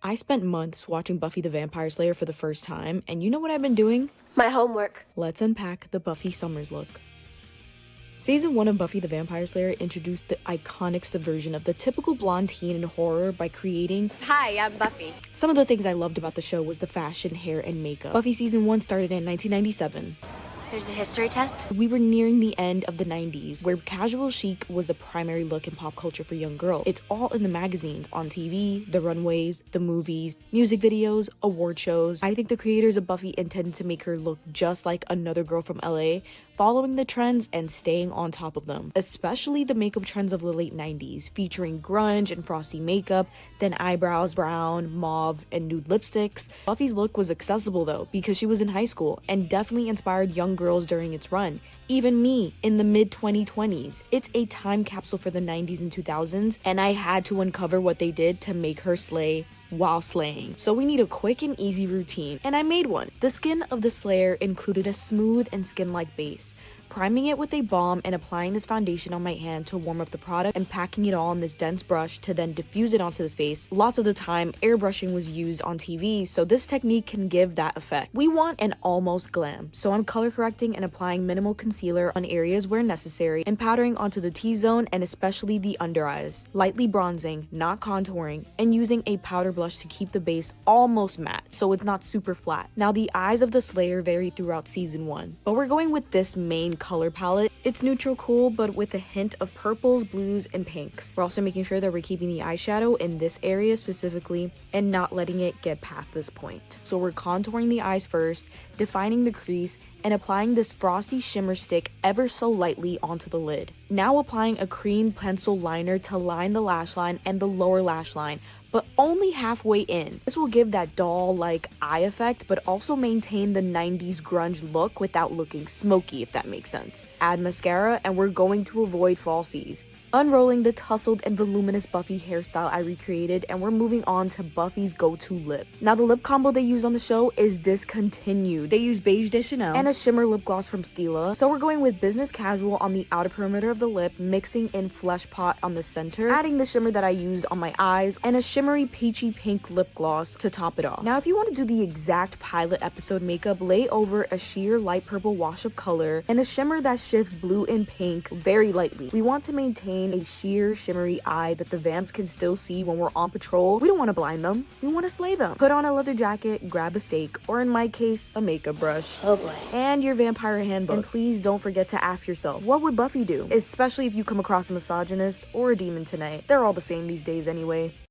I spent months watching Buffy the Vampire Slayer for the first time, and you know what I've been doing? My homework. Let's unpack the Buffy Summers look. Season 1 of Buffy the Vampire Slayer introduced the iconic subversion of the typical blonde teen in horror by creating... Hi, I'm Buffy. Some of the things I loved about the show was the fashion, hair, and makeup. Buffy Season 1 started in 1997. There's a history test? We were nearing the end of the 90s, where casual chic was the primary look in pop culture for young girls. It's all in the magazines, on TV, the runways, the movies, music videos, award shows. I think the creators of Buffy intended to make her look just like another girl from LA, following the trends and staying on top of them. Especially the makeup trends of the late 90s, featuring grunge and frosty makeup, then eyebrows, brown, mauve, and nude lipsticks. Buffy's look was accessible though, because she was in high school, and definitely inspired young girls during its run. Even me, in the mid-2020s. It's a time capsule for the 90s and 2000s, and I had to uncover what they did to make her slay while slaying. So we need a quick and easy routine, and I made one. The skin of the Slayer included a smooth and skin-like base. Priming it with a balm and applying this foundation on my hand to warm up the product and packing it all on this dense brush to then diffuse it onto the face. Lots of the time, airbrushing was used on TV, so this technique can give that effect. We want an almost glam, so I'm color correcting and applying minimal concealer on areas where necessary and powdering onto the T-zone and especially the under eyes. Lightly bronzing, not contouring, and using a powder blush to keep the base almost matte, so it's not super flat. Now the eyes of the Slayer vary throughout season 1, but we're going with this main color palette. It's neutral cool, but with a hint of purples, blues, and pinks. We're also making sure that we're keeping the eyeshadow in this area specifically and not letting it get past this point. So we're contouring the eyes first, defining the crease, and applying this frosty shimmer stick ever so lightly onto the lid. Now applying a cream pencil liner to line the lash line and the lower lash line, but only halfway in. This will give that doll-like eye effect, but also maintain the 90s grunge look without looking smoky, if that makes sense. Add mascara, and we're going to avoid falsies. Unrolling the tussled and voluminous Buffy hairstyle I recreated, and we're moving on to Buffy's go-to lip. Now the lip combo they use on the show is discontinued. They use Beige de Chanel and a shimmer lip gloss from Stila. So we're going with business casual on the outer perimeter of the lip, mixing in Flesh Pot on the center, adding the shimmer that I used on my eyes, and a shimmery peachy pink lip gloss to top it off. Now if you want to do the exact pilot episode makeup, lay over a sheer light purple wash of color and a shimmer that shifts blue and pink very lightly. We want to maintain a sheer shimmery eye that the vamps can still see when we're on patrol. We don't want to blind them, we want to slay them. Put on a leather jacket, grab a stake, or in my case, a makeup brush. Oh boy. And your vampire handbook. And please don't forget to ask yourself, what would Buffy do? Especially if you come across a misogynist or a demon tonight. They're all the same these days anyway.